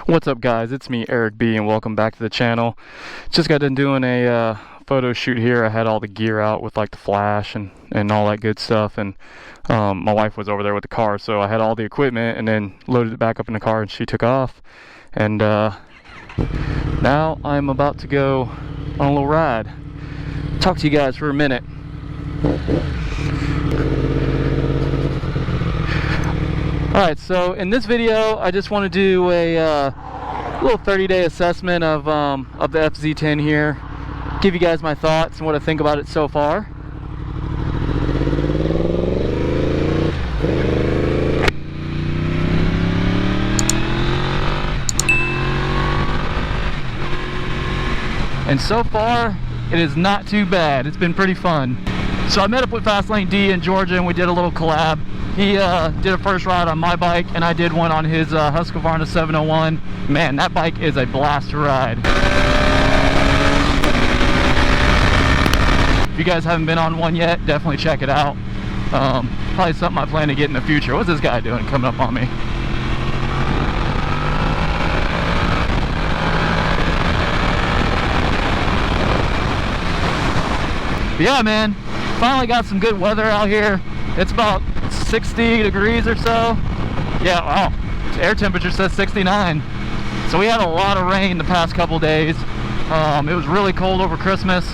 What's up, guys? It's me, Eric B, and welcome back to the channel. Just got done doing a photo shoot here. I had all the gear out with like the flash and all that good stuff, and my wife was over there with the car, so I had all the equipment and then loaded it back up in the car and she took off. And now I'm about to go on a little ride. Talk to you guys for a minute. Alright, so in this video I just want to do a little 30-day assessment of the FZ-10 here. Give you guys my thoughts and what I think about it so far. And so far it is not too bad. It's been pretty fun. So I met up with Fastlane D in Georgia and we did a little collab. He did a first ride on my bike and I did one on his Husqvarna 701. Man, that bike is a blast to ride. If you guys haven't been on one yet, definitely check it out. Probably something I plan to get in the future. What's this guy doing coming up on me? But yeah, man, finally got some good weather out here. It's about 60 degrees or so. Yeah, wow. Air temperature says 69. So we had a lot of rain the past couple days. It was really cold over Christmas.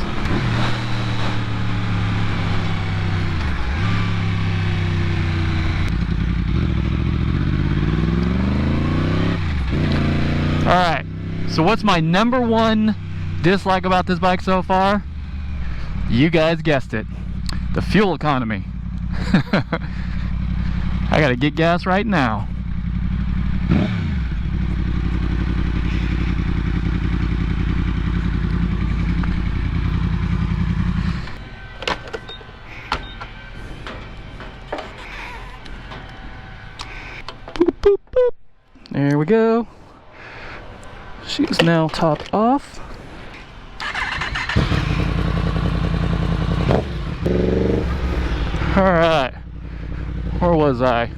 Alright, so what's my number one dislike about this bike so far? You guys guessed it. The fuel economy. I gotta get gas right now. Boop, boop, boop. There we go. She's now topped off. Alright, where was I?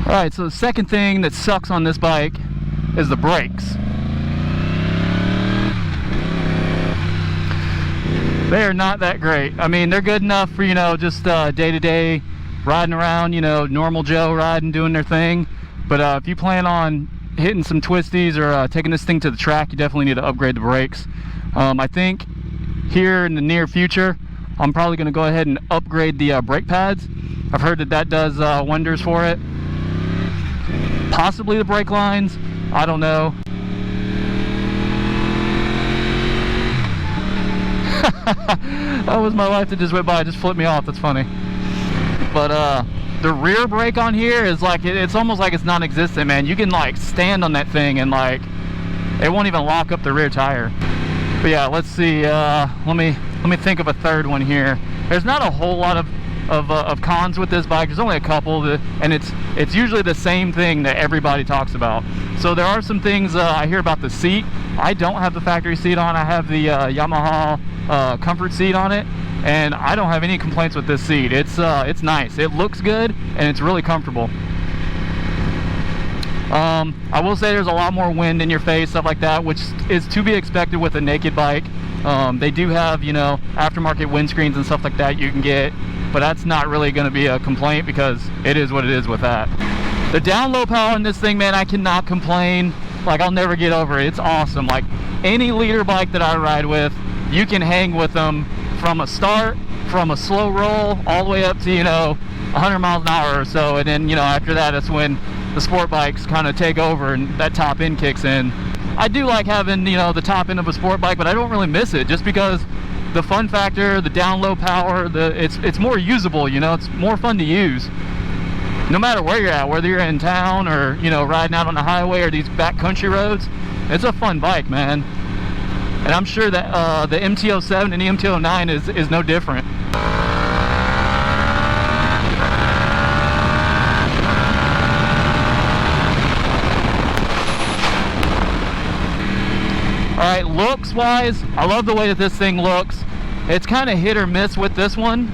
Alright, so the second thing that sucks on this bike is the brakes. They are not that great. I mean, they're good enough for, you know, just day-to-day riding around, you know, normal Joe riding, doing their thing. But if you plan on hitting some twisties or taking this thing to the track, you definitely need to upgrade the brakes. I think here in the near future, I'm probably going to go ahead and upgrade the brake pads. I've heard that that does wonders for it. Possibly the brake lines. I don't know. That was my wife that just went by, just flipped me off. That's funny. But the rear brake on here is like, it's almost like it's non-existent, man. You can like stand on that thing and like it won't even lock up the rear tire. But yeah, let's see. Let me think of a third one here. There's not a whole lot of cons with this bike. There's only a couple, and it's usually the same thing that everybody talks about. So there are some things I hear about the seat. I don't have the factory seat on. I have the Yamaha comfort seat on it, and I don't have any complaints with this seat. It's nice. It looks good and it's really comfortable. I will say there's a lot more wind in your face, stuff like that, which is to be expected with a naked bike. They do have, you know, aftermarket windscreens and stuff like that you can get, but that's not really going to be a complaint because it is what it is with that. The down low power in this thing, man, I cannot complain. Like, I'll never get over it. It's awesome. Like any leader bike that I ride with, you can hang with them from a start, from a slow roll, all the way up to, you know, 100 miles an hour or so. And then, you know, after that, it's when the sport bikes kind of take over and that top end kicks in. I do like having, you know, the top end of a sport bike, but I don't really miss it just because the fun factor, the down low power, it's more usable, you know, it's more fun to use. No matter where you're at, whether you're in town or, you know, riding out on the highway or these backcountry roads, it's a fun bike, man. And I'm sure that the MT-07 and the MT-09 is no different. Alright, looks wise, I love the way that this thing looks. It's kind of hit or miss with this one.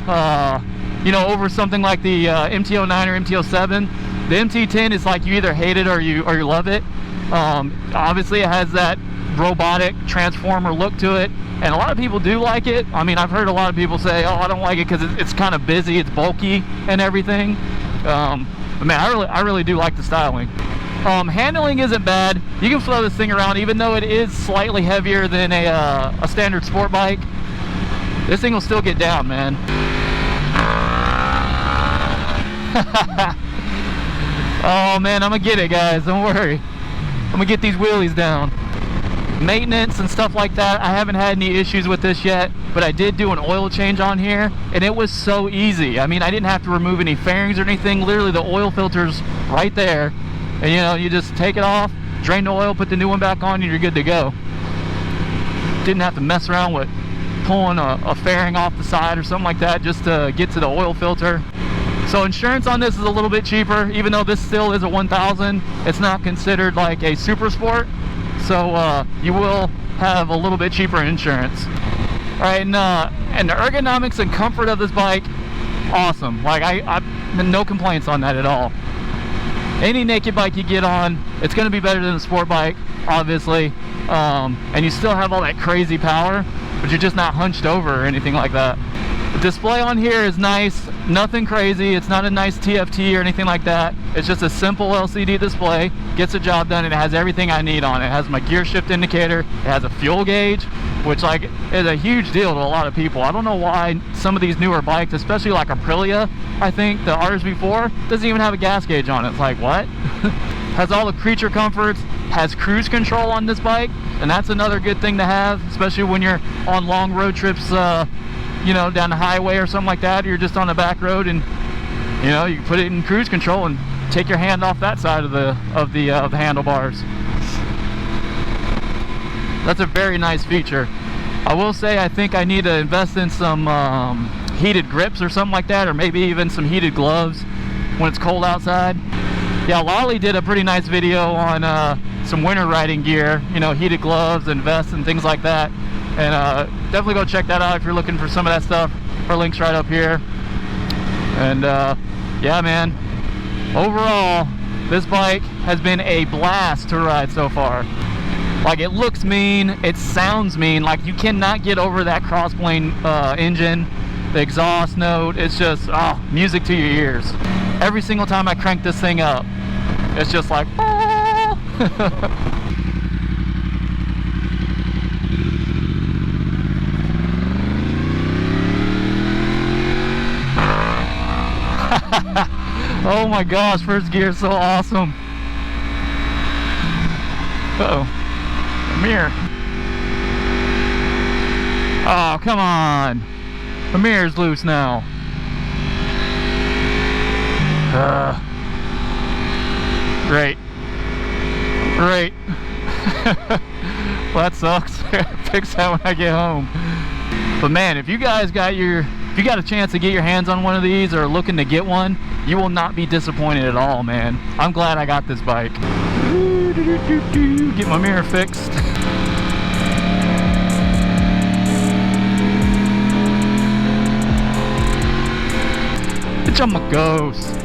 You know, over something like the MT-09 or MT-07. The MT-10 is like you either hate it or you love it. Obviously it has that robotic transformer look to it, and a lot of people do like it. I mean, I've heard a lot of people say, oh, I don't like it because it's kind of busy, it's bulky and everything. But man, I really do like the styling. Handling isn't bad. You can flow this thing around, even though it is slightly heavier than a standard sport bike. This thing will still get down, man. Oh man, I'm gonna get it, guys, don't worry. I'm gonna get these wheelies down. Maintenance and stuff like that, I haven't had any issues with this yet, but I did do an oil change on here, and it was so easy. I mean, I didn't have to remove any fairings or anything. Literally the oil filter's right there, and you know, you just take it off, drain the oil, put the new one back on, and you're good to go. Didn't have to mess around with pulling a fairing off the side or something like that just to get to the oil filter. So insurance on this is a little bit cheaper, even though this still is a 1000. It's not considered like a super sport, so you will have a little bit cheaper insurance. All right, and the ergonomics and comfort of this bike, awesome. Like I've no complaints on that at all. Any naked bike you get on, it's going to be better than a sport bike, obviously, and you still have all that crazy power, but you're just not hunched over or anything like that. The display on here is nice, nothing crazy. It's not a nice TFT or anything like that. It's just a simple LCD display, gets the job done, and it has everything I need on it. It has my gear shift indicator, it has a fuel gauge, which like is a huge deal to a lot of people. I don't know why some of these newer bikes, especially like Aprilia, I think the RS-V4, doesn't even have a gas gauge on it. It's like, what? Has all the creature comforts, has cruise control on this bike, and that's another good thing to have, especially when you're on long road trips, you know, down the highway or something like that. You're just on the back road, and you know, you can put it in cruise control and take your hand off that side of the handlebars. That's a very nice feature. I will say, I think I need to invest in some heated grips or something like that, or maybe even some heated gloves when it's cold outside. Yeah, Lolly did a pretty nice video on some winter riding gear, you know, heated gloves and vests and things like that. And definitely go check that out if you're looking for some of that stuff. Her link's right up here. And yeah, man, overall this bike has been a blast to ride so far. Like, it looks mean, it sounds mean. Like, you cannot get over that crossplane engine, the exhaust note. It's just music to your ears. Every single time I crank this thing up, it's just like oh my gosh, first gear is so awesome. Uh-oh, a mirror. Oh, come on. The mirror's loose now. Great. Great. Well, that sucks. Fix that when I get home. But man, if you guys got a chance to get your hands on one of these or looking to get one, you will not be disappointed at all, man. I'm glad I got this bike. Get my mirror fixed. Bitch, I'm a ghost.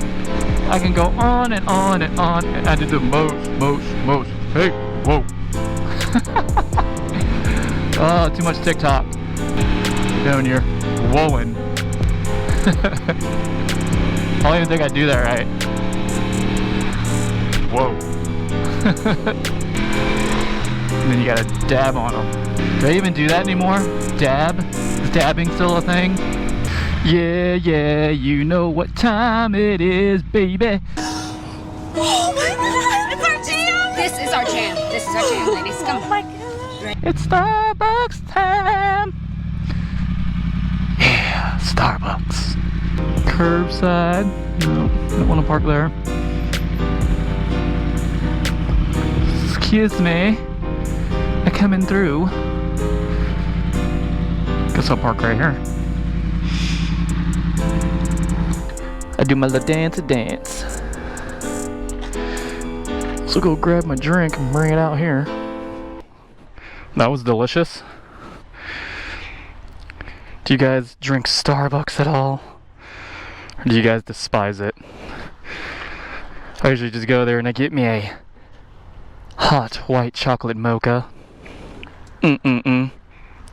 I can go on and on and on, and I did the most. Hey, whoa. Oh, too much TikTok. Down here, whoaing. I don't even think I do that right. Whoa. And then you gotta dab on them. Do I even do that anymore? Dab? Is dabbing still a thing? Yeah, you know what time it is, baby. Oh my god, it's our jam! This is our jam. This is our jam, ladies. Come on. Oh my god. It's Starbucks time. Yeah, Starbucks. Curbside. No, don't want to park there. Excuse me. I'm coming through. Guess I'll park right here. I do my little dance. So go grab my drink and bring it out here. That was delicious. Do you guys drink Starbucks at all? Or do you guys despise it? I usually just go there and I get me a hot white chocolate mocha.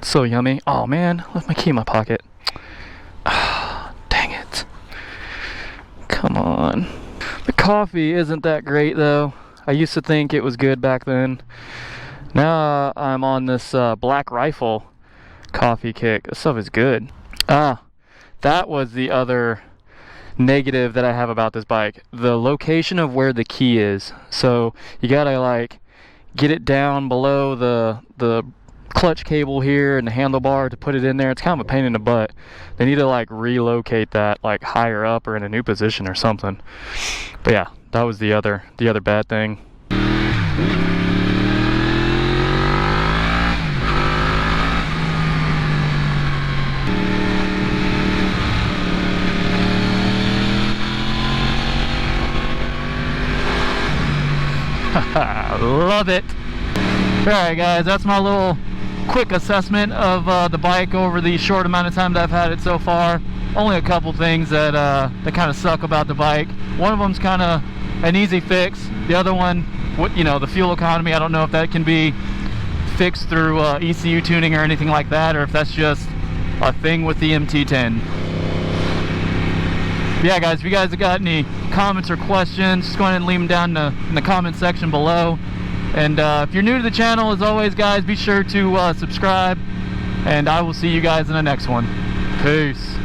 So yummy. Oh man, left my key in my pocket. Ah, dang it. Come on. The coffee isn't that great though. I used to think it was good back then. Now I'm on this Black Rifle coffee kick. This stuff is good. Ah, that was the other negative that I have about this bike. The location of where the key is. So you gotta like get it down below the clutch cable here and the handlebar to put it in there. It's kind of a pain in the butt. They need to like relocate that like higher up or in a new position or something. But yeah, that was the other bad thing. Love it. Alright guys, that's my little quick assessment of the bike over the short amount of time that I've had it so far. Only a couple things that kind of suck about the bike. One of them's kind of an easy fix. The other one, the fuel economy, I don't know if that can be fixed through ECU tuning or anything like that, or if that's just a thing with the MT-10. Yeah guys, if you guys have got any comments or questions, just go ahead and leave them down in the comment section below. And if you're new to the channel, as always guys, be sure to subscribe, and I will see you guys in the next one. Peace.